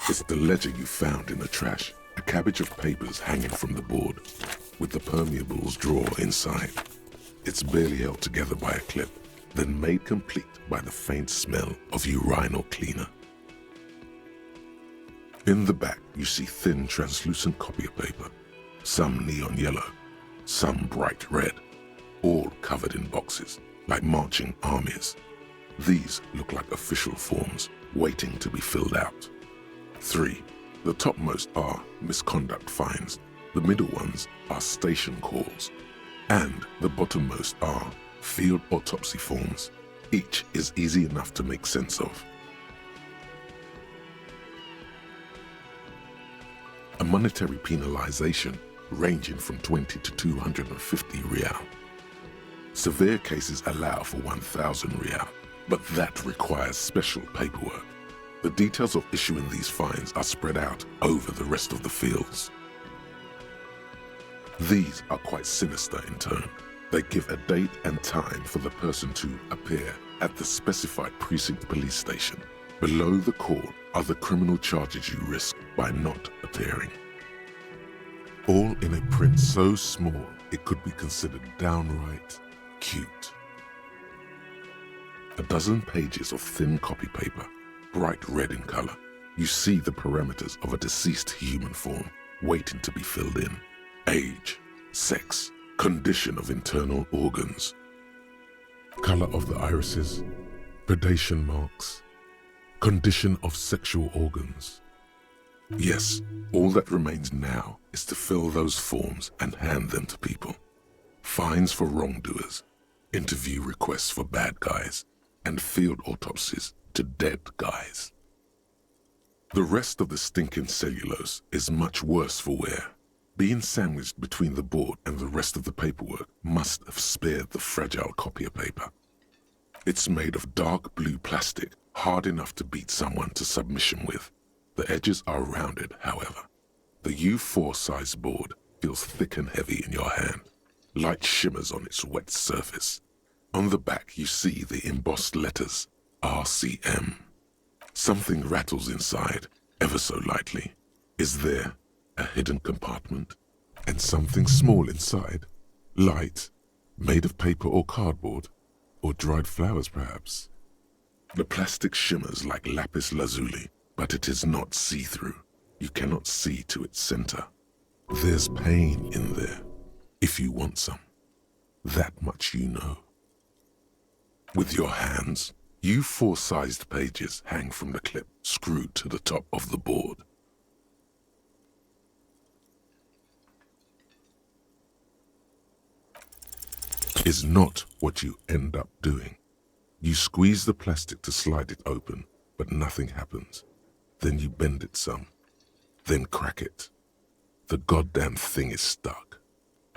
It's the ledger you found in the trash, a cabbage of papers hanging from the board, with the permeables drawer inside. It's barely held together by a clip, then made complete by the faint smell of urinal cleaner. In the back, you see thin, translucent copy paper, some neon yellow, some bright red, all covered in boxes, like marching armies. These look like official forms, waiting to be filled out. 3. The topmost are misconduct fines, the middle ones are station calls, and the bottommost are field autopsy forms. Each is easy enough to make sense of. A monetary penalization ranging from 20 to 250 rial. Severe cases allow for 1,000 rial, but that requires special paperwork. The details of issuing these fines are spread out over the rest of the fields. These are quite sinister in turn. They give a date and time for the person to appear at the specified precinct police station. Below the call are the criminal charges you risk by not appearing. All in a print so small it could be considered downright cute. A dozen pages of thin copy paper, bright red in color. You see the parameters of a deceased human form waiting to be filled in. Age, sex, condition of internal organs, color of the irises, predation marks, condition of sexual organs. Yes, all that remains now is to fill those forms and hand them to people. Fines for wrongdoers, interview requests for bad guys, and field autopsies to dead guys. The rest of the stinking cellulose is much worse for wear. Being sandwiched between the board and the rest of the paperwork must have spared the fragile copier paper. It's made of dark blue plastic, hard enough to beat someone to submission with. The edges are rounded, however. The U4 size board feels thick and heavy in your hand. Light shimmers on its wet surface. On the back you see the embossed letters, RCM. Something rattles inside, ever so lightly. Is there a hidden compartment? And something small inside, light, made of paper or cardboard, or dried flowers perhaps. The plastic shimmers like lapis lazuli, but it is not see-through. You cannot see to its center. There's pain in there, if you want some. That much you know. With your hands, U4-sized pages hang from the clip screwed to the top of the board. Is not what you end up doing. You squeeze the plastic to slide it open, but nothing happens. Then you bend it some, then crack it. The goddamn thing is stuck.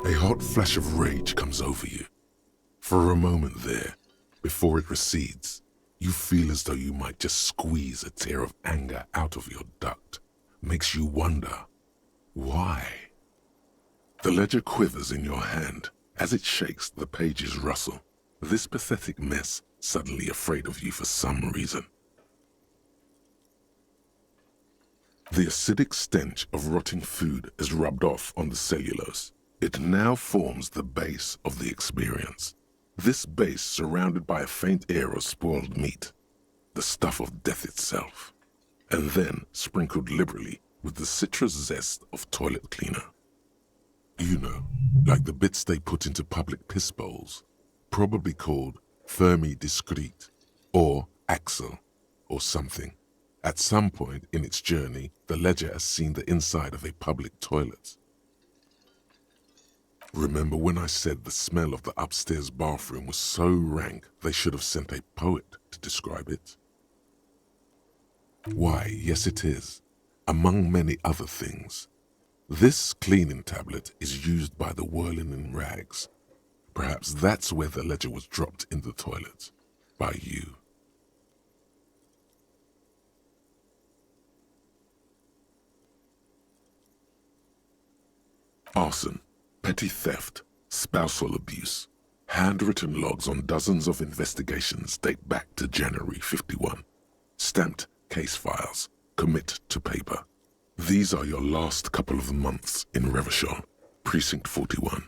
A hot flash of rage comes over you. For a moment there, before it recedes, you feel as though you might just squeeze a tear of anger out of your duct. Makes you wonder, why? The ledger quivers in your hand. As it shakes, the pages rustle. This pathetic mess suddenly afraid of you for some reason. The acidic stench of rotting food is rubbed off on the cellulose. It now forms the base of the experience. This base surrounded by a faint air of spoiled meat, the stuff of death itself, and then sprinkled liberally with the citrus zest of toilet cleaner. You know, like the bits they put into public piss bowls, probably called Fermi Discrete, or Axle, or something. At some point in its journey, the ledger has seen the inside of a public toilet. Remember when I said the smell of the upstairs bathroom was so rank they should have sent a poet to describe it? Why, yes it is, among many other things. This cleaning tablet is used by the whirling in rags. Perhaps that's where the ledger was dropped in the toilet, by you. Arson, petty theft, spousal abuse. Handwritten logs on dozens of investigations date back to January 51. Stamped case files, commit to paper. These are your last couple of months in Revachol, Precinct 41,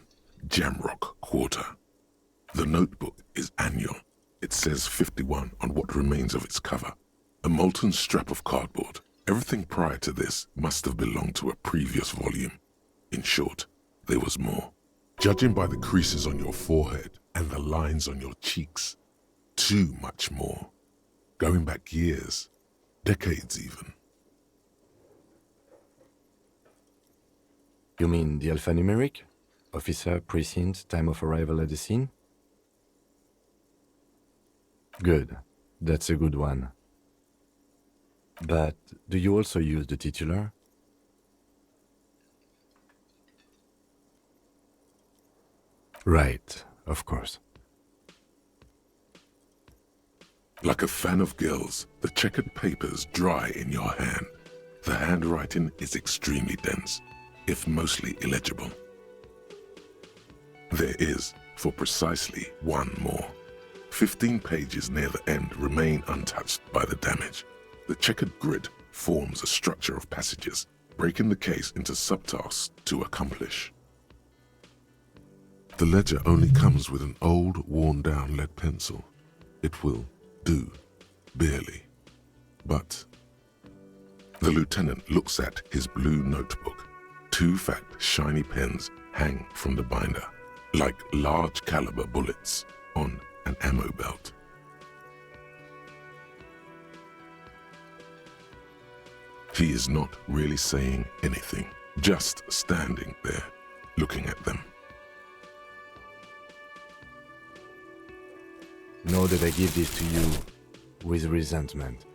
Jamrock Quarter. The notebook is annual. It says 51 on what remains of its cover. A molten strap of cardboard. Everything prior to this must have belonged to a previous volume. In short, there was more. Judging by the creases on your forehead and the lines on your cheeks, too much more. Going back years, decades even. You mean the alphanumeric? Officer, precinct, time of arrival at the scene? Good. That's a good one. But do you also use the titular? Right, of course. Like a fan of gills, the checkered papers dry in your hand. The handwriting is extremely dense, if mostly illegible. There is, for precisely one more. 15 pages near the end remain untouched by the damage. The checkered grid forms a structure of passages, breaking the case into subtasks to accomplish. The ledger only comes with an old, worn-down lead pencil. It will do, barely. But the lieutenant looks at his blue notebook. 2 fat, shiny pens hang from the binder, like large caliber bullets on an ammo belt. He is not really saying anything, just standing there, looking at them. Know that I give this to you with resentment.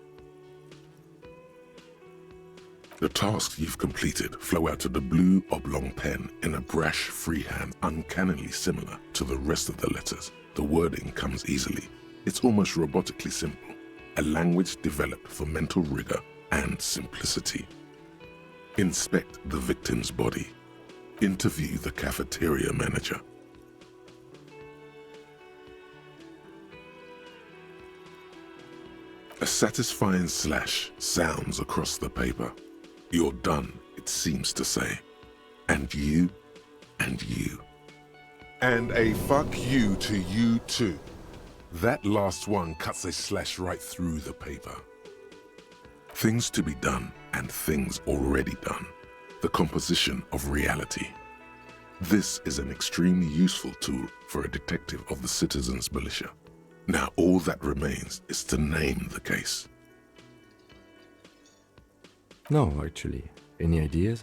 The tasks you've completed flow out of the blue oblong pen in a brash freehand uncannily similar to the rest of the letters. The wording comes easily. It's almost robotically simple, a language developed for mental rigor and simplicity. Inspect the victim's body. Interview the cafeteria manager. A satisfying slash sounds across the paper. You're done, it seems to say. And you, and you. And a fuck you to you too. That last one cuts a slash right through the paper. Things to be done and things already done. The composition of reality. This is an extremely useful tool for a detective of the citizens' militia. Now all that remains is to name the case. No, actually. Any ideas?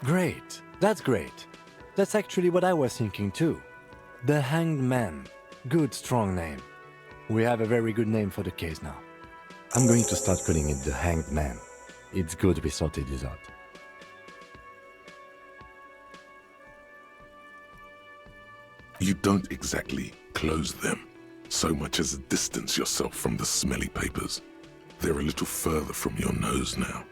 Great. That's great. That's actually what I was thinking too. The Hanged Man. Good, strong name. We have a very good name for the case now. I'm going to start calling it the Hanged Man. It's good we sorted this out. You don't exactly close them, so much as distance yourself from the smelly papers. They're a little further from your nose now.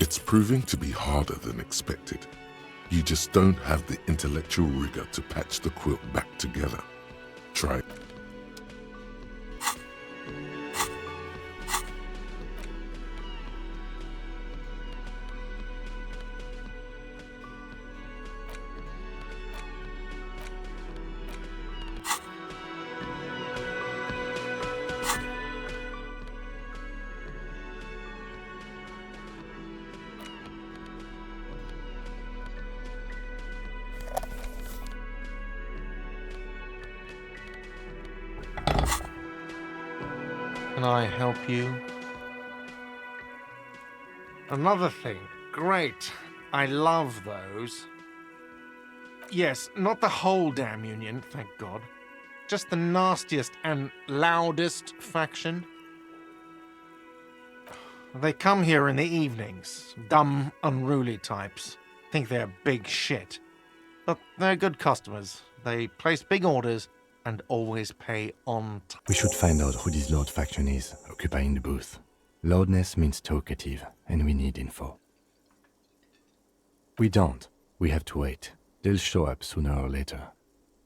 It's proving to be harder than expected. You just don't have the intellectual rigor to patch the quilt back together. Try it. Can I help you? Another thing. Great. I love those. Yes, not the whole damn union, thank God. just the nastiest and loudest faction. They come here in the evenings. Dumb, unruly types. Think they're big shit. But they're good customers. They place big orders and always pay on time. We should find out who this Lord faction is, occupying the booth. Loudness means talkative, and we need info. We don't. We have to wait. They'll show up sooner or later.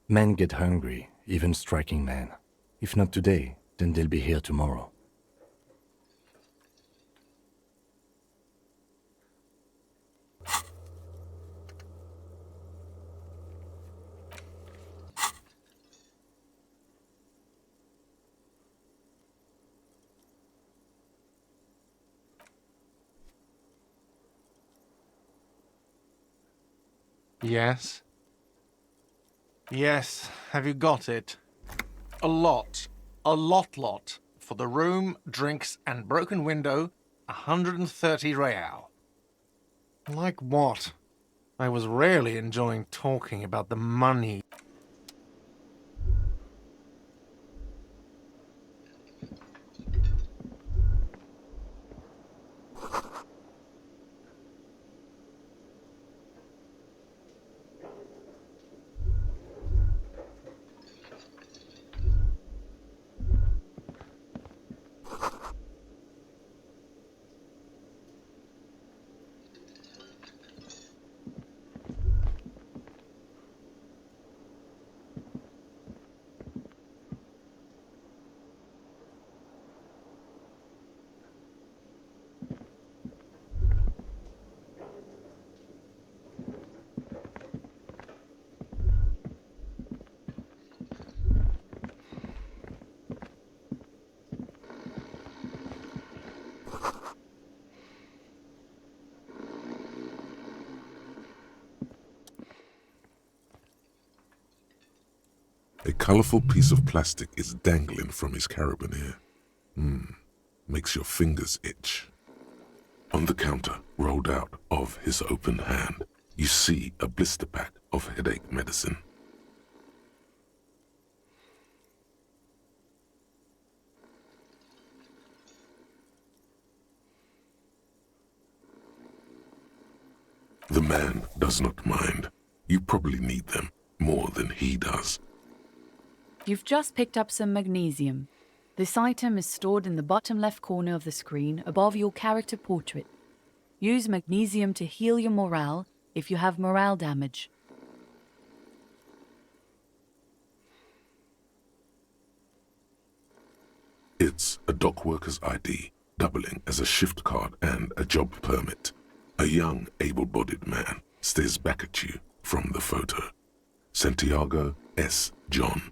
Men get hungry, even striking men. If not today, then they'll be here tomorrow. Yes? Yes, have you got it? A lot. A lot. For the room, drinks, and broken window, 130 real. Like what? I was rarely enjoying talking about the money. A colorful piece of plastic is dangling from his carabiner. Makes your fingers itch. On the counter, rolled out of his open hand, you see a blister pack of headache medicine. The man does not mind. You probably need them more than he does. You've just picked up some magnesium. This item is stored in the bottom left corner of the screen above your character portrait. Use magnesium to heal your morale if you have morale damage. It's a dock worker's ID, doubling as a shift card and a job permit. A young, able-bodied man stares back at you from the photo. Santiago S. John.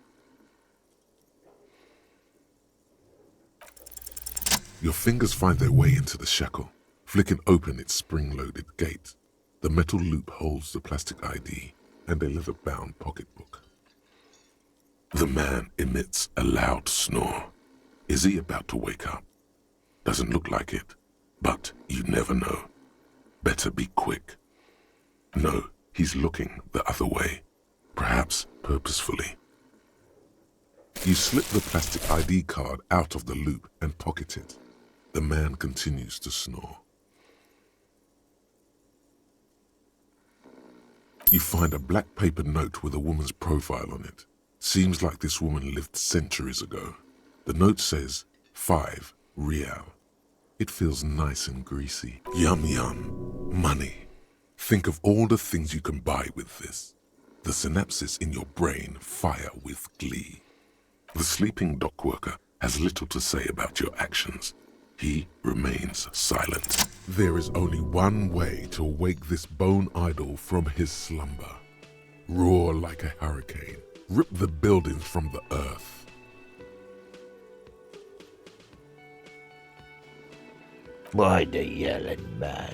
Your fingers find their way into the shackle, flicking open its spring-loaded gate. The metal loop holds the plastic ID and a leather-bound pocketbook. The man emits a loud snore. Is he about to wake up? Doesn't look like it, but you never know. Better be quick. No, he's looking the other way, perhaps purposefully. You slip the plastic ID card out of the loop and pocket it. The man continues to snore. You find a black paper note with a woman's profile on it. Seems like this woman lived centuries ago. The note says, 5 real. It feels nice and greasy. Yum yum. Money. Think of all the things you can buy with this. The synapses in your brain fire with glee. The sleeping dock worker has little to say about your actions. He remains silent. There is only one way to wake this bone idol from his slumber. Roar like a hurricane. Rip the buildings from the earth. Why the yelling, man?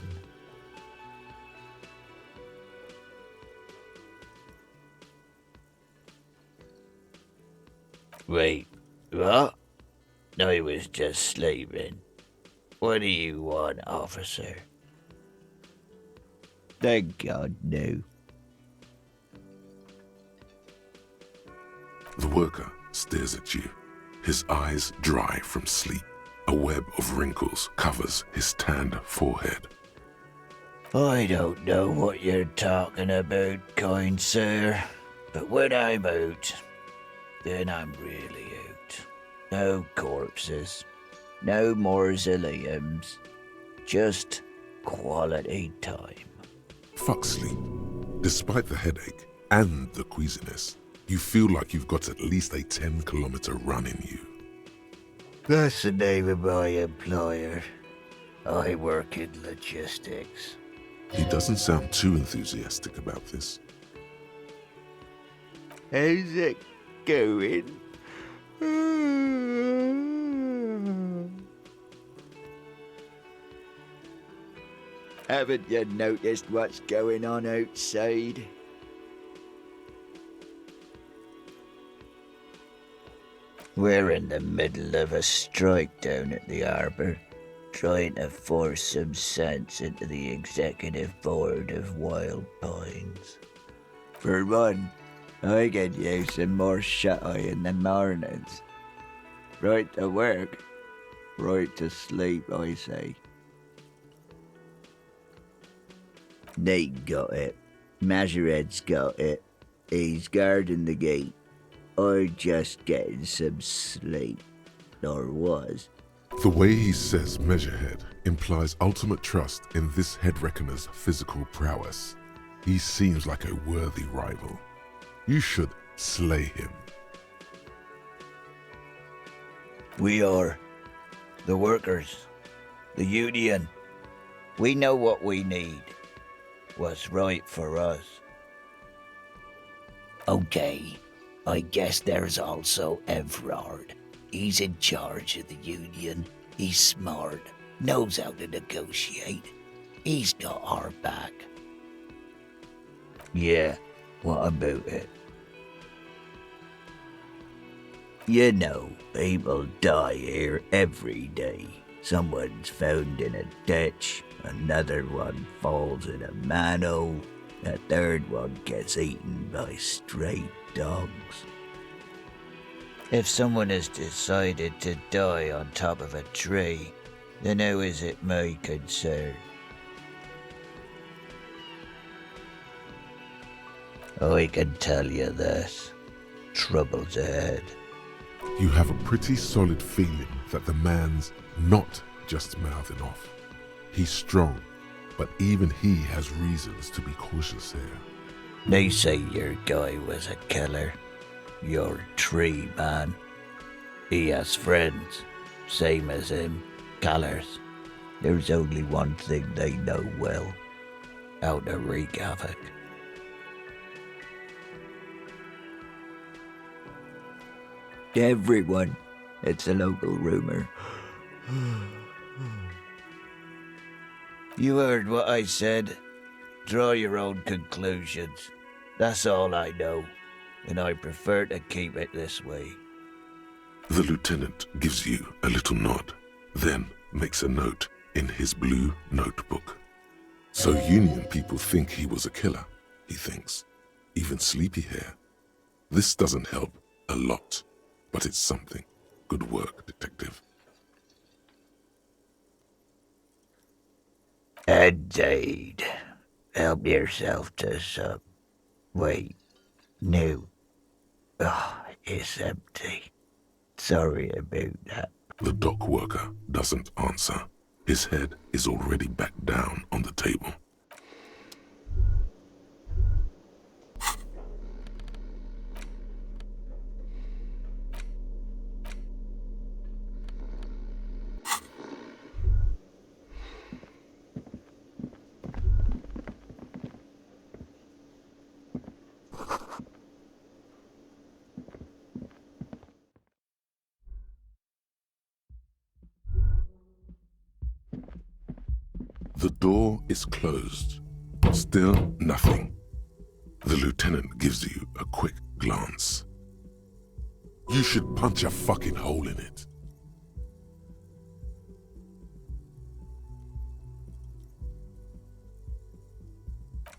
Wait, what? No, he was just sleeping. What do you want, officer? Thank God, no. The worker stares at you, his eyes dry from sleep. A web of wrinkles covers his tanned forehead. I don't know what you're talking about, kind sir, but when I'm out, then I'm really out. No corpses, no mausoleums, just quality time. Fuck sleep. Despite the headache and the queasiness, you feel like you've got at least a 10-kilometer run in you. That's the name of my employer. I work in logistics. He doesn't sound too enthusiastic about this. How's it going? Haven't you noticed what's going on outside? We're in the middle of a strike down at the harbour, trying to force some sense into the executive board of Wild Pines. For one, I could use some more shut-eye in the mornings. Right to work, right to sleep, I say. Nate got it. Majoret's got it. He's guarding the gate. I'm just getting some sleep. Or was. The way he says Measurehead implies ultimate trust in this head reckoner's physical prowess. He seems like a worthy rival. You should slay him. We are. The workers. The union. We know what we need. What's right for us. Okay. I guess there's also Everard. He's in charge of the union. He's smart, knows how to negotiate. He's got our back. Yeah, what about it? You know, people die here every day. Someone's found in a ditch, another one falls in a manhole, a third one gets eaten by stray dogs. If someone has decided to die on top of a tree, then how is it my concern? I can tell you this. Trouble's ahead. You have a pretty solid feeling that the man's not just mouthing off. He's strong, but even he has reasons to be cautious here. They say your guy was a killer. Your tree man. He has friends, same as him, killers. There's only one thing they know well. How to wreak havoc. Everyone. It's a local rumor. You heard what I said. Draw your own conclusions. That's all I know, and I prefer to keep it this way. The lieutenant gives you a little nod, then makes a note in his blue notebook. So Union people think he was a killer, he thinks. Even sleepy hair. This doesn't help a lot, but it's something. Good work, detective. Indeed. Help yourself to some. Wait. No. Oh, it's empty. Sorry about that. The dock worker doesn't answer. His head is already back down on the table. The door is closed. Still nothing. The lieutenant gives you a quick glance. You should punch a fucking hole in it.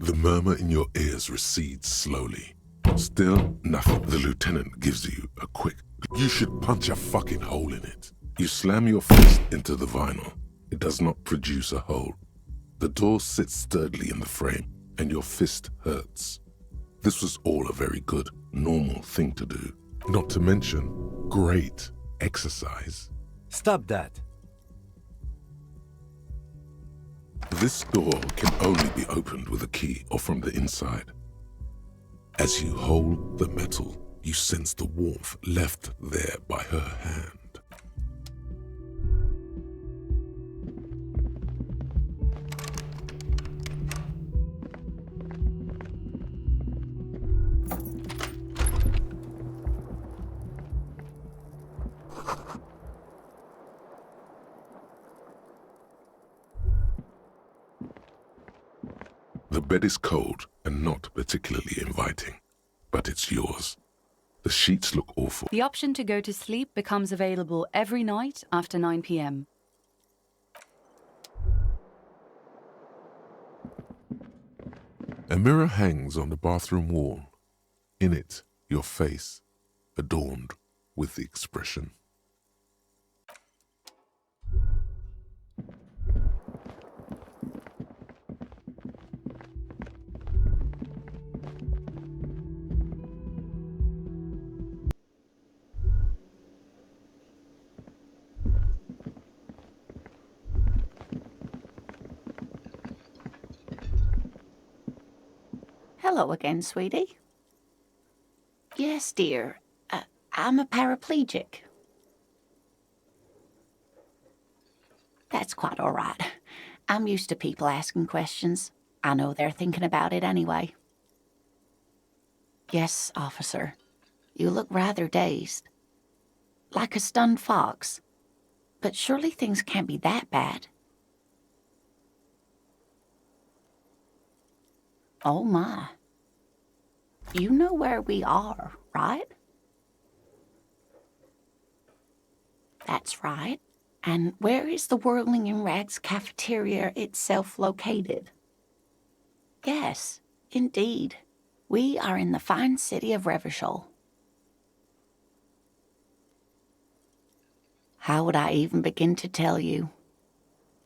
The murmur in your ears recedes slowly. Still nothing. The lieutenant gives you a quick, you should punch a fucking hole in it. You slam your fist into the vinyl. It does not produce a hole. The door sits sturdily in the frame, and your fist hurts. This was all a very good, normal thing to do. Not to mention, great exercise. Stop that. This door can only be opened with a key or from the inside. As you hold the metal, you sense the warmth left there by her hand. The bed is cold and not particularly inviting, but it's yours. The sheets look awful. The option to go to sleep becomes available every night after 9 p.m. A mirror hangs on the bathroom wall. In it, your face, adorned with the expression. Hello again, sweetie. Yes, dear. I'm a paraplegic. That's quite all right. I'm used to people asking questions. I know they're thinking about it anyway. Yes, officer. You look rather dazed. Like a stunned fox. But surely things can't be that bad. Oh my. You know where we are, right? That's right. And where is the Whirling in Rags cafeteria itself located? Yes, indeed. We are in the fine city of Revachol. How would I even begin to tell you?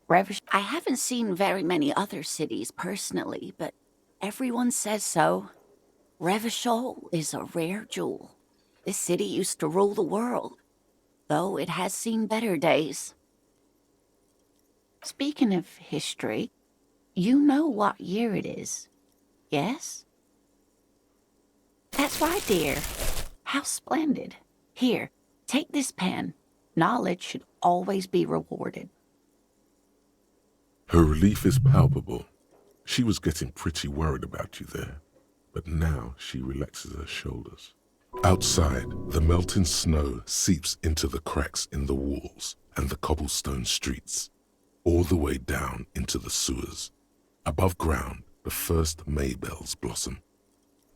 I haven't seen very many other cities personally, but everyone says so. Revachol is a rare jewel. This city used to rule the world, though it has seen better days. Speaking of history, you know what year it is, yes? That's right, dear. How splendid. Here, take this pen. Knowledge should always be rewarded. Her relief is palpable. She was getting pretty worried about you there, but now she relaxes her shoulders. Outside, the melting snow seeps into the cracks in the walls and the cobblestone streets, all the way down into the sewers. Above ground, the first Maybells blossom.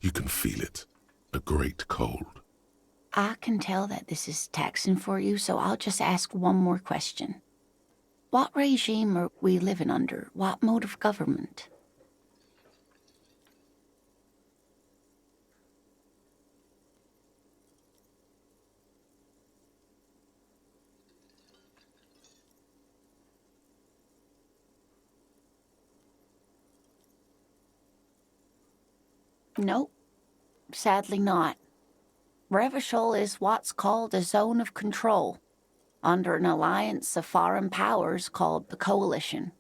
You can feel it, a great cold. I can tell that this is taxing for you, so I'll just ask one more question. What regime are we living under? What mode of government? Nope, sadly not. Revachol is what's called a zone of control, under an alliance of foreign powers called the Coalition.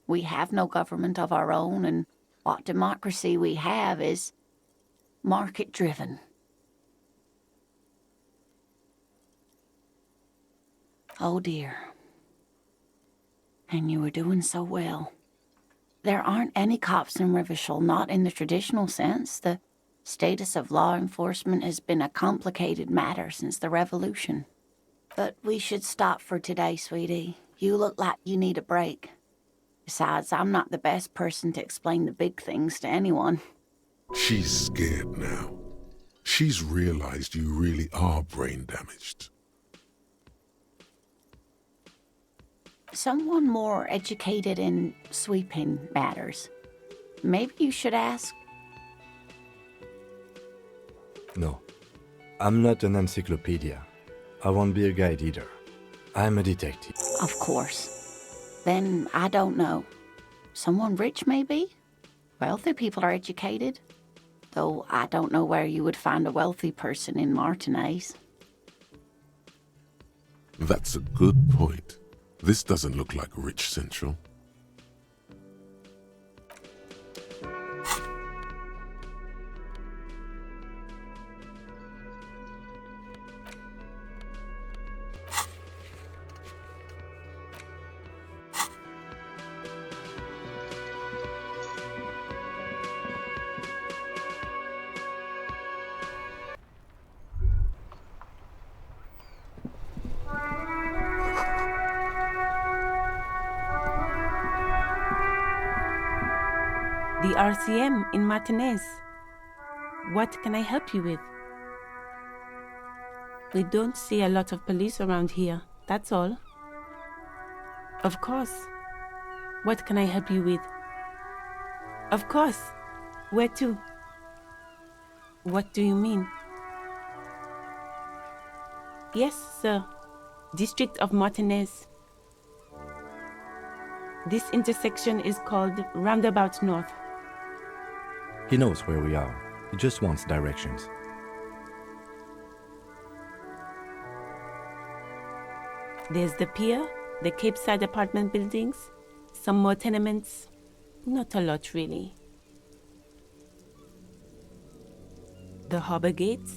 We have no government of our own, and what democracy we have is market-driven. Oh dear. And you were doing so well. There aren't any cops in Revachol, not in the traditional sense. The status of law enforcement has been a complicated matter since the revolution. But we should stop for today, sweetie. You look like you need a break. Besides, I'm not the best person to explain the big things to anyone. She's scared now. She's realized you really are brain damaged. Someone more educated in sweeping matters. Maybe you should ask. No. I'm not an encyclopedia. I won't be a guide either. I'm a detective. Of course. Then I don't know. Someone rich, maybe? Wealthy people are educated. Though I don't know where you would find a wealthy person in Martinez. That's a good point. This doesn't look like Rich Central. The RCM in Martinez. What can I help you with? We don't see a lot of police around here, that's all. Of course. What can I help you with? Of course. Where to? What do you mean? Yes, sir. District of Martinez. This intersection is called Roundabout North. He knows where we are. He just wants directions. There's the pier, the Cape Side apartment buildings, some more tenements. Not a lot, really. The harbor gates,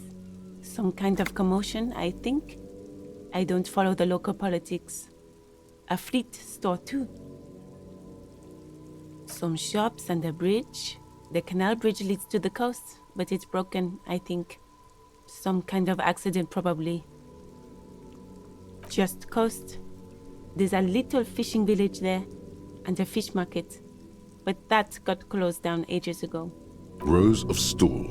some kind of commotion, I think. I don't follow the local politics. A fleet store, too. Some shops and a bridge. The canal bridge leads to the coast, but it's broken, I think. Some kind of accident, probably. Just coast. There's a little fishing village there, and a fish market. But that got closed down ages ago. Rows of stalls